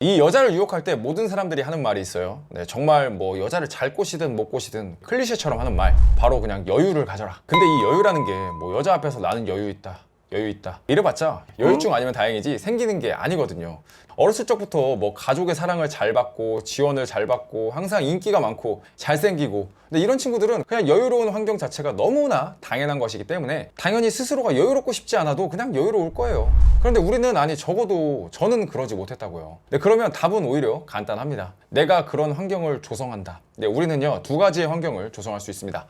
이 여자를 유혹할 때 모든 사람들이 하는 말이 있어요. 네, 정말 뭐 여자를 잘 꼬시든 못 꼬시든 클리셰처럼 하는 말, 바로 그냥 여유를 가져라. 근데 이 여유라는 게 뭐 여자 앞에서 나는 여유 있다, 여유 있다 이래봤자 여유증 아니면 다행이지 생기는 게 아니거든요. 어렸을 적부터 뭐 가족의 사랑을 잘 받고 지원을 잘 받고 항상 인기가 많고 잘생기고, 근데 이런 친구들은 그냥 여유로운 환경 자체가 너무나 당연한 것이기 때문에 당연히 스스로가 여유롭고 싶지 않아도 그냥 여유로울 거예요. 그런데 우리는 아니, 적어도 저는 그러지 못했다고요. 네, 그러면 답은 오히려 간단합니다. 내가 그런 환경을 조성한다. 네, 우리는요 두 가지의 환경을 조성할 수 있습니다.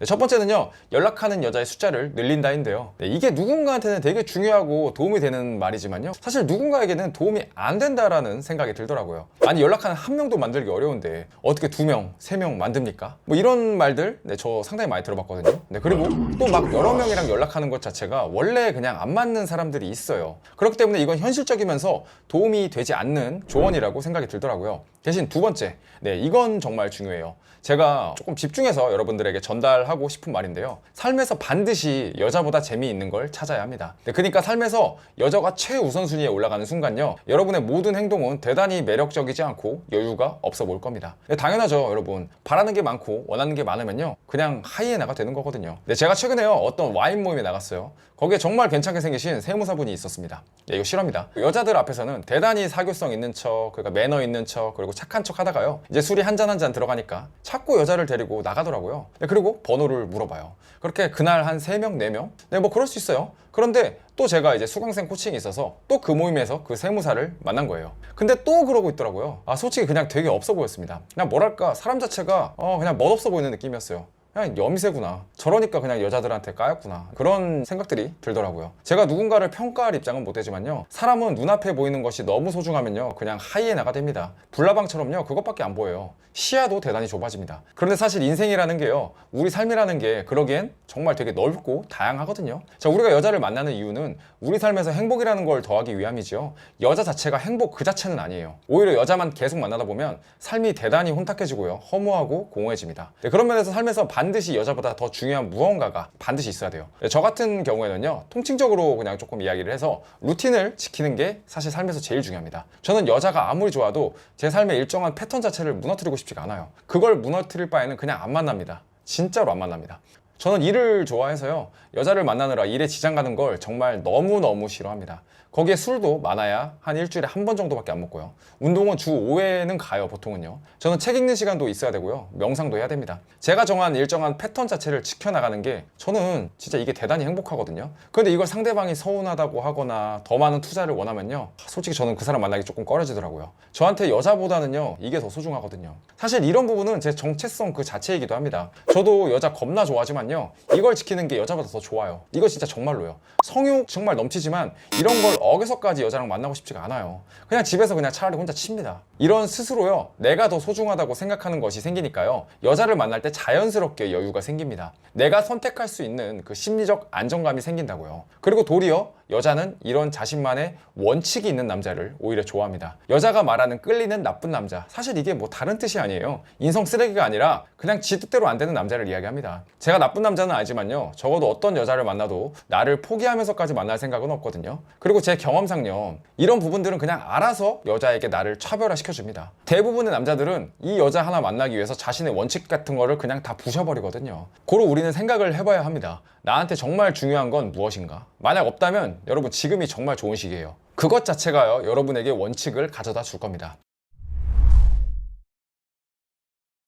네, 첫 번째는요, 연락하는 여자의 숫자를 늘린다인데요. 네, 이게 누군가한테는 되게 중요하고 도움이 되는 말이지만요, 사실 누군가에게는 도움이 안 된다라는 생각이 들더라고요. 아니, 연락하는 한 명도 만들기 어려운데 어떻게 2명, 3명 만듭니까? 뭐 이런 말들, 네, 저 상당히 많이 들어봤거든요. 네, 그리고 또 막 여러 명이랑 연락하는 것 자체가 원래 그냥 안 맞는 사람들이 있어요. 그렇기 때문에 이건 현실적이면서 도움이 되지 않는 조언이라고 생각이 들더라고요. 대신 두 번째, 네, 이건 정말 중요해요. 제가 조금 집중해서 여러분들에게 전달하고 싶은 말인데요, 삶에서 반드시 여자보다 재미있는 걸 찾아야 합니다. 네, 그러니까 삶에서 여자가 최우선순위에 올라가는 순간요, 여러분의 모든 행동은 대단히 매력적이지 않고 여유가 없어 보일 겁니다. 네, 당연하죠. 여러분, 바라는 게 많고 원하는 게 많으면요 그냥 하이에나가 되는 거거든요. 네, 제가 최근에요 어떤 와인 모임에 나갔어요. 거기에 정말 괜찮게 생기신 세무사분이 있었습니다. 네, 이거 실화입니다. 여자들 앞에서는 대단히 사교성 있는 척, 그러니까 매너 있는 척, 그리고 착한 척 하다가요, 이제 술이 한 잔 한 잔 들어가니까 자꾸 여자를 데리고 나가더라고요. 네, 그리고 번호를 물어봐요. 그렇게 그날 한 3명, 4명? 네, 뭐 그럴 수 있어요. 그런데 또 제가 이제 수강생 코칭이 있어서 또 그 모임에서 그 세무사를 만난 거예요. 근데 또 그러고 있더라고요. 아, 솔직히 그냥 되게 없어 보였습니다. 그냥 뭐랄까, 사람 자체가 그냥 멋없어 보이는 느낌이었어요. 그냥 여미새구나, 저러니까 그냥 여자들한테 까였구나, 그런 생각들이 들더라고요. 제가 누군가를 평가할 입장은 못 되지만요, 사람은 눈앞에 보이는 것이 너무 소중하면요 그냥 하이에나가 됩니다. 불나방처럼요 그것밖에 안 보여요. 시야도 대단히 좁아집니다. 그런데 사실 인생이라는 게요, 우리 삶이라는 게 그러기엔 정말 되게 넓고 다양하거든요. 자, 우리가 여자를 만나는 이유는 우리 삶에서 행복이라는 걸 더하기 위함이죠. 여자 자체가 행복 그 자체는 아니에요. 오히려 여자만 계속 만나다 보면 삶이 대단히 혼탁해지고요, 허무하고 공허해집니다. 네, 그런 면에서 삶에서 반드시 여자보다 더 중요한 무언가가 반드시 있어야 돼요. 네, 저 같은 경우에는요, 통칭적으로 그냥 조금 이야기를 해서 루틴을 지키는 게 사실 삶에서 제일 중요합니다. 저는 여자가 아무리 좋아도 제 삶의 일정한 패턴 자체를 무너뜨리고 싶지가 않아요. 그걸 무너뜨릴 바에는 그냥 안 만납니다. 진짜로 안 만납니다. 저는 일을 좋아해서요, 여자를 만나느라 일에 지장 가는 걸 정말 너무너무 싫어합니다. 거기에 술도 많아야 한 일주일에 한 번 정도밖에 안 먹고요, 운동은 주 5회는 가요, 보통은요. 저는 책 읽는 시간도 있어야 되고요, 명상도 해야 됩니다. 제가 정한 일정한 패턴 자체를 지켜나가는 게 저는 진짜 이게 대단히 행복하거든요. 그런데 이걸 상대방이 서운하다고 하거나 더 많은 투자를 원하면요, 솔직히 저는 그 사람 만나기 조금 꺼려지더라고요. 저한테 여자보다는요 이게 더 소중하거든요. 사실 이런 부분은 제 정체성 그 자체이기도 합니다. 저도 여자 겁나 좋아하지만요, 이걸 지키는 게 여자보다 더 좋아요. 이거 진짜 정말로요. 성욕 정말 넘치지만 이런 걸 어겨서까지 여자랑 만나고 싶지가 않아요. 그냥 집에서 그냥 차라리 혼자 칩니다. 이런 스스로요, 내가 더 소중하다고 생각하는 것이 생기니까요, 여자를 만날 때 자연스럽게 여유가 생깁니다. 내가 선택할 수 있는 그 심리적 안정감이 생긴다고요. 그리고 도리어 여자는 이런 자신만의 원칙이 있는 남자를 오히려 좋아합니다. 여자가 말하는 끌리는 나쁜 남자, 사실 이게 뭐 다른 뜻이 아니에요. 인성 쓰레기가 아니라 그냥 지 뜻대로 안 되는 남자를 이야기합니다. 제가 나쁜 남자는 아니지만요, 적어도 어떤 여자를 만나도 나를 포기하면서까지 만날 생각은 없거든요. 그리고 제 경험상요, 이런 부분들은 그냥 알아서 여자에게 나를 차별화시켜줍니다. 대부분의 남자들은 이 여자 하나 만나기 위해서 자신의 원칙 같은 거를 그냥 다 부셔버리거든요. 고로 우리는 생각을 해봐야 합니다. 나한테 정말 중요한 건 무엇인가? 만약 없다면 여러분, 지금이 정말 좋은 시기예요. 그것 자체가요, 여러분에게 원칙을 가져다 줄 겁니다.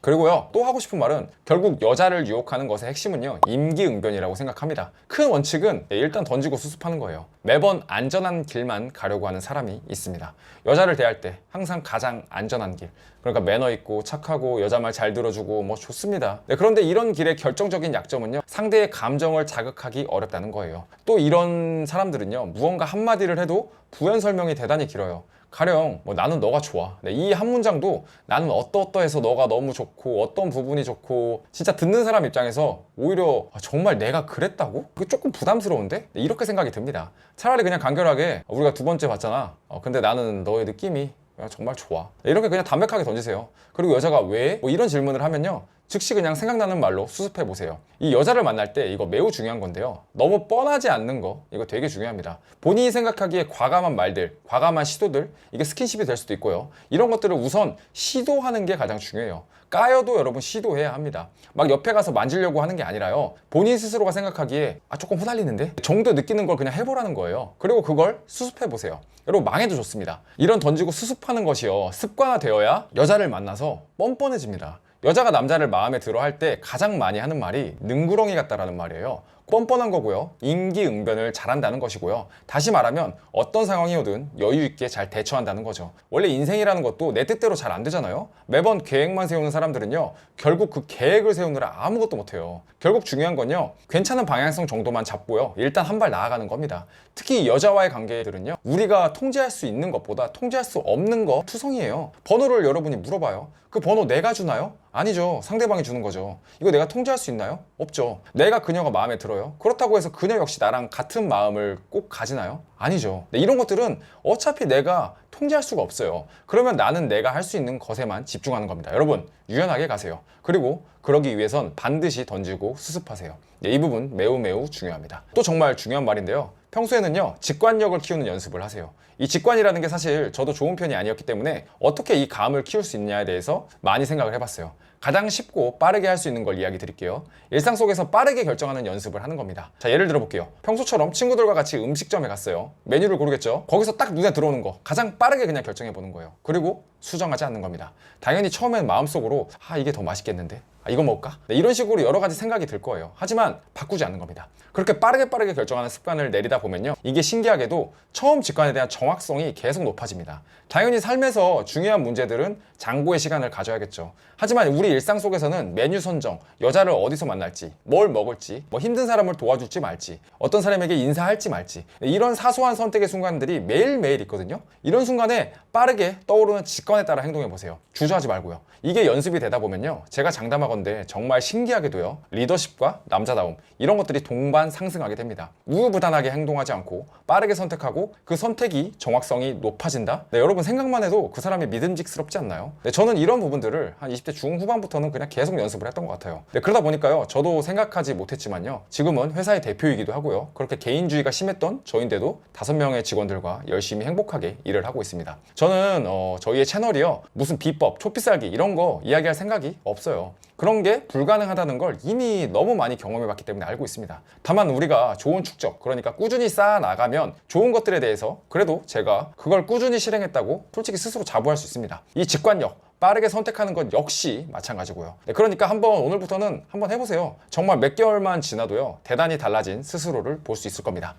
그리고요, 또 하고 싶은 말은, 결국 여자를 유혹하는 것의 핵심은요, 임기응변이라고 생각합니다. 큰 원칙은 일단 던지고 수습하는 거예요. 매번 안전한 길만 가려고 하는 사람이 있습니다. 여자를 대할 때 항상 가장 안전한 길, 그러니까 매너 있고 착하고 여자 말 잘 들어주고 뭐 좋습니다. 네, 그런데 이런 길의 결정적인 약점은요, 상대의 감정을 자극하기 어렵다는 거예요. 또 이런 사람들은요, 무언가 한마디를 해도 부연 설명이 대단히 길어요. 가령 뭐 나는 너가 좋아. 네, 이 한 문장도 나는 어떠어떠해서 너가 너무 좋고 어떤 부분이 좋고, 진짜 듣는 사람 입장에서 오히려 정말 내가 그랬다고? 그게 조금 부담스러운데? 네, 이렇게 생각이 듭니다. 차라리 그냥 간결하게 우리가 두 번째 봤잖아. 근데 나는 너의 느낌이 정말 좋아. 네, 이렇게 그냥 담백하게 던지세요. 그리고 여자가 왜? 뭐 이런 질문을 하면요, 즉시 그냥 생각나는 말로 수습해 보세요. 이 여자를 만날 때 이거 매우 중요한 건데요. 너무 뻔하지 않는 거, 이거 되게 중요합니다. 본인이 생각하기에 과감한 말들, 과감한 시도들, 이게 스킨십이 될 수도 있고요. 이런 것들을 우선 시도하는 게 가장 중요해요. 까여도 여러분 시도해야 합니다. 막 옆에 가서 만지려고 하는 게 아니라요. 본인 스스로가 생각하기에 조금 후달리는데 정도 느끼는 걸 그냥 해보라는 거예요. 그리고 그걸 수습해 보세요. 여러분 망해도 좋습니다. 이런 던지고 수습하는 것이요, 습관화되어야 여자를 만나서 뻔뻔해집니다. 여자가 남자를 마음에 들어 할 때 가장 많이 하는 말이 능구렁이 같다라는 말이에요. 뻔뻔한 거고요. 임기응변을 잘한다는 것이고요. 다시 말하면 어떤 상황이 오든 여유 있게 잘 대처한다는 거죠. 원래 인생이라는 것도 내 뜻대로 잘 안 되잖아요. 매번 계획만 세우는 사람들은요, 결국 그 계획을 세우느라 아무것도 못해요. 결국 중요한 건요, 괜찮은 방향성 정도만 잡고요, 일단 한 발 나아가는 겁니다. 특히 여자와의 관계들은요, 우리가 통제할 수 있는 것보다 통제할 수 없는 거 투성이에요. 번호를 여러분이 물어봐요. 그 번호 내가 주나요? 아니죠. 상대방이 주는 거죠. 이거 내가 통제할 수 있나요? 없죠. 내가 그녀가 마음에 들어요? 그렇다고 해서 그녀 역시 나랑 같은 마음을 꼭 가지나요? 아니죠. 이런 것들은 어차피 내가 통제할 수가 없어요. 그러면 나는 내가 할 수 있는 것에만 집중하는 겁니다. 여러분, 유연하게 가세요. 그리고 그러기 위해선 반드시 던지고 수습하세요. 이 부분 매우 중요합니다. 또 정말 중요한 말인데요. 평소에는요, 직관력을 키우는 연습을 하세요. 이 직관이라는 게 사실 저도 좋은 편이 아니었기 때문에 어떻게 이 감을 키울 수 있냐에 대해서 많이 생각을 해봤어요. 가장 쉽고 빠르게 할 수 있는 걸 이야기 드릴게요. 일상 속에서 빠르게 결정하는 연습을 하는 겁니다. 자, 예를 들어 볼게요. 평소처럼 친구들과 같이 음식점에 갔어요. 메뉴를 고르겠죠. 거기서 딱 눈에 들어오는 거 가장 빠르게 그냥 결정해 보는 거예요. 그리고 수정하지 않는 겁니다. 당연히 처음엔 마음속으로 이게 더 맛있겠는데? 이거 먹을까? 이런 식으로 여러 가지 생각이 들 거예요. 하지만 바꾸지 않는 겁니다. 그렇게 빠르게 결정하는 습관을 내리다 보면요, 이게 신기하게도 처음 직관에 대한 정확성이 계속 높아집니다. 당연히 삶에서 중요한 문제들은 장고의 시간을 가져야겠죠. 하지만 우리 일상 속에서는 메뉴 선정, 여자를 어디서 만날지, 뭘 먹을지, 뭐 힘든 사람을 도와줄지 말지, 어떤 사람에게 인사할지 말지, 이런 사소한 선택의 순간들이 매일매일 있거든요. 이런 순간에 빠르게 떠오르는 직관에 따라 행동해 보세요. 주저하지 말고요. 이게 연습이 되다 보면요, 제가 장담하건대 정말 신기하게도요, 리더십과 남자다움, 이런 것들이 동반 상승하게 됩니다. 우유부단하게 행동하지 않고 빠르게 선택하고 그 선택이 정확성이 높아진다? 여러분 생각만 해도 그 사람이 믿음직스럽지 않나요? 저는 이런 부분들을 한 20대 중후반부터는 그냥 계속 연습을 했던 것 같아요. 그러다 보니까요, 저도 생각하지 못했지만요, 지금은 회사의 대표이기도 하고요, 그렇게 개인주의가 심했던 저인데도 5명의 직원들과 열심히 행복하게 일을 하고 있습니다. 저는 저희의 채널이요, 무슨 비법, 초피살기 이런 거 이야기할 생각이 없어요. 그런 게 불가능하다는 걸 이미 너무 많이 경험해봤기 때문에 알고 있습니다. 다만 우리가 좋은 축적, 그러니까 꾸준히 쌓아나가면 좋은 것들에 대해서 그래도 제가 그걸 꾸준히 실행했다고 솔직히 스스로 자부할 수 있습니다. 이 직관력, 빠르게 선택하는 것 역시 마찬가지고요. 그러니까 오늘부터는 한번 해보세요. 정말 몇 개월만 지나도요, 대단히 달라진 스스로를 볼 수 있을 겁니다.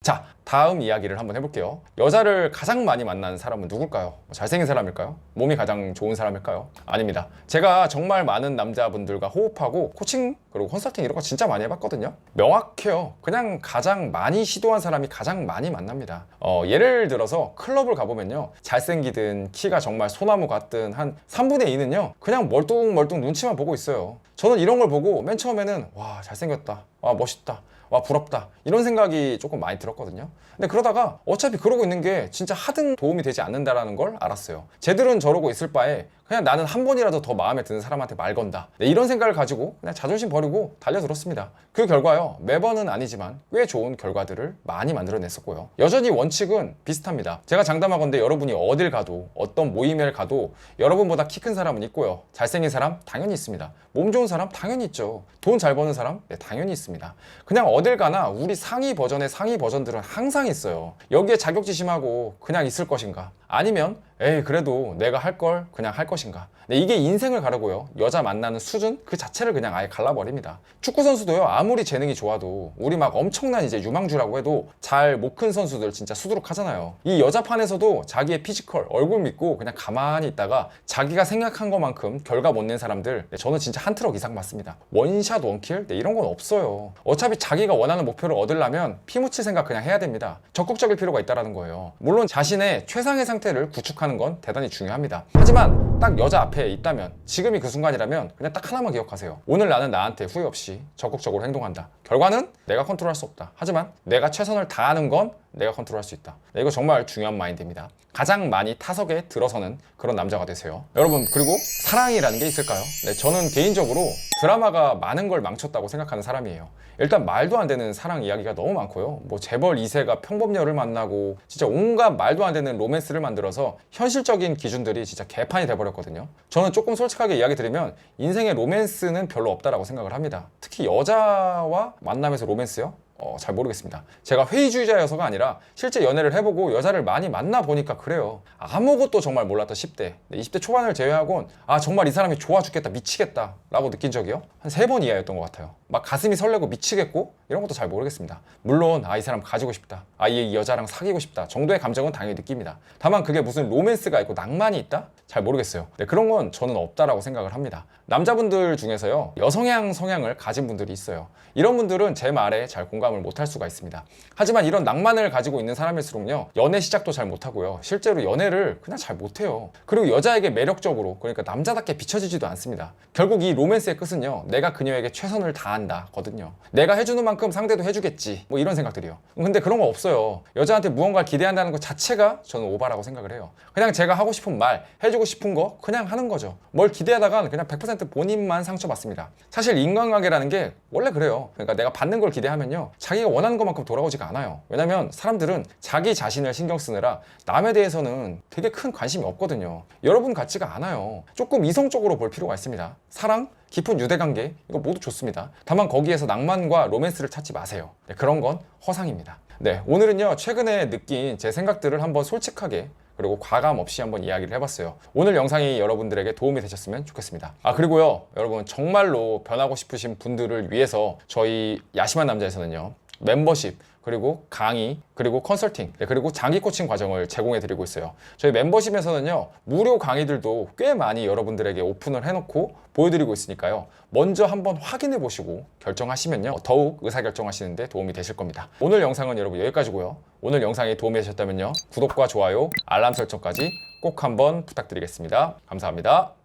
자, 다음 이야기를 한번 해볼게요. 여자를 가장 많이 만나는 사람은 누굴까요? 잘생긴 사람일까요? 몸이 가장 좋은 사람일까요? 아닙니다. 제가 정말 많은 남자분들과 호흡하고 코칭 그리고 컨설팅 이런 거 진짜 많이 해봤거든요. 명확해요. 그냥 가장 많이 시도한 사람이 가장 많이 만납니다. 예를 들어서 클럽을 가보면요, 잘생기든 키가 정말 소나무 같든 한 3분의 2는요 그냥 멀뚱멀뚱 눈치만 보고 있어요. 저는 이런 걸 보고 맨 처음에는 와, 잘생겼다, 와, 멋있다, 와, 부럽다, 이런 생각이 조금 많이 들었거든요. 근데 그러다가 어차피 그러고 있는 게 진짜 하등 도움이 되지 않는다라는 걸 알았어요. 쟤들은 저러고 있을 바에 그냥 나는 한 번이라도 더 마음에 드는 사람한테 말 건다, 이런 생각을 가지고 그냥 자존심 버리고 달려들었습니다. 그 결과요, 매번은 아니지만 꽤 좋은 결과들을 많이 만들어냈었고요. 여전히 원칙은 비슷합니다. 제가 장담하건대 여러분이 어딜 가도 어떤 모임에 가도 여러분보다 키 큰 사람은 있고요, 잘생긴 사람 당연히 있습니다. 몸 좋은 사람 당연히 있죠. 돈 잘 버는 사람 당연히 있습니다. 그냥 어딜 가나 우리 상위 버전의 상위 버전들은 항상 있어요. 여기에 자격지심하고 그냥 있을 것인가, 아니면 그래도 내가 할 걸 그냥 할 것인가. 이게 인생을 가르고요, 여자 만나는 수준 그 자체를 그냥 아예 갈라버립니다. 축구 선수도요, 아무리 재능이 좋아도 우리 막 엄청난 이제 유망주라고 해도 잘 못 큰 선수들 진짜 수두룩하잖아요. 이 여자판에서도 자기의 피지컬, 얼굴 믿고 그냥 가만히 있다가 자기가 생각한 것만큼 결과 못 낸 사람들, 저는 진짜 한 트럭 이상 맞습니다. 원샷 원킬 이런 건 없어요. 어차피 자기가 원하는 목표를 얻으려면 피 묻힐 생각 그냥 해야 됩니다. 적극적일 필요가 있다는 거예요. 물론 자신의 최상의 상태를 구축하는 건 대단히 중요합니다. 하지만 딱 여자 앞에 있다면, 지금이 그 순간이라면 그냥 딱 하나만 기억하세요. 오늘 나는 나한테 후회 없이 적극적으로 행동한다. 결과는 내가 컨트롤할 수 없다. 하지만 내가 최선을 다하는 건 내가 컨트롤할 수 있다. 네, 이거 정말 중요한 마인드입니다. 가장 많이 타석에 들어서는 그런 남자가 되세요. 여러분, 그리고 사랑이라는 게 있을까요? 네, 저는 개인적으로 드라마가 많은 걸 망쳤다고 생각하는 사람이에요. 일단 말도 안 되는 사랑 이야기가 너무 많고요. 뭐 재벌 2세가 평범녀를 만나고 진짜 온갖 말도 안 되는 로맨스를 만들어서 현실적인 기준들이 진짜 개판이 돼버렸거든요. 저는 조금 솔직하게 이야기 드리면 인생에 로맨스는 별로 없다라고 생각을 합니다. 특히 여자와 만나면서 로맨스요? 잘 모르겠습니다. 제가 회의주의자여서가 아니라 실제 연애를 해보고 여자를 많이 만나보니까 그래요. 아무것도 정말 몰랐던 10대 20대 초반을 제외하곤 정말 이 사람이 좋아 죽겠다 미치겠다 라고 느낀 적이요 한 3번 이하였던 것 같아요. 막 가슴이 설레고 미치겠고 이런 것도 잘 모르겠습니다. 물론 이 사람 가지고 싶다, 이 여자랑 사귀고 싶다 정도의 감정은 당연히 느낍니다. 다만 그게 무슨 로맨스가 있고 낭만이 있다? 잘 모르겠어요. 네, 그런 건 저는 없다라고 생각을 합니다. 남자분들 중에서요 여성향 성향을 가진 분들이 있어요. 이런 분들은 제 말에 잘 공감을 못할 수가 있습니다. 하지만 이런 낭만을 가지고 있는 사람일수록요 연애 시작도 잘 못하고요 실제로 연애를 그냥 잘 못해요. 그리고 여자에게 매력적으로, 그러니까 남자답게 비춰지지도 않습니다. 결국 이 로맨스의 끝은요 내가 그녀에게 최선을 다한다 거든요. 내가 해주는 만큼 상대도 해주겠지, 뭐 이런 생각들이요. 근데 그런 거 없어요. 여자한테 무언가를 기대한다는 것 자체가 저는 오바라고 생각을 해요. 그냥 제가 하고 싶은 말, 해주고 싶은 거 그냥 하는 거죠. 뭘 기대하다간 그냥 100% 본인만 상처받습니다. 사실 인간관계라는 게 원래 그래요. 그러니까 내가 받는 걸 기대하면요 자기가 원하는 것만큼 돌아오지가 않아요. 왜냐면 사람들은 자기 자신을 신경 쓰느라 남에 대해서는 되게 큰 관심이 없거든요. 여러분 같지가 않아요. 조금 이성적으로 볼 필요가 있습니다. 사랑, 깊은 유대관계 이거 모두 좋습니다. 다만 거기에서 낭만과 로맨스를 찾지 마세요. 네, 그런 건 허상입니다. 네, 오늘은요 최근에 느낀 제 생각들을 한번 솔직하게 그리고 과감 없이 한번 이야기를 해봤어요. 오늘 영상이 여러분들에게 도움이 되셨으면 좋겠습니다. 그리고요 여러분 정말로 변하고 싶으신 분들을 위해서 저희 야심한 남자에서는요 멤버십, 그리고 강의, 그리고 컨설팅, 그리고 장기 코칭 과정을 제공해 드리고 있어요. 저희 멤버십에서는요 무료 강의들도 꽤 많이 여러분들에게 오픈을 해놓고 보여드리고 있으니까요 먼저 한번 확인해 보시고 결정하시면요 더욱 의사결정하시는 데 도움이 되실 겁니다. 오늘 영상은 여러분 여기까지고요. 오늘 영상이 도움이 되셨다면요 구독과 좋아요, 알람 설정까지 꼭 한번 부탁드리겠습니다. 감사합니다.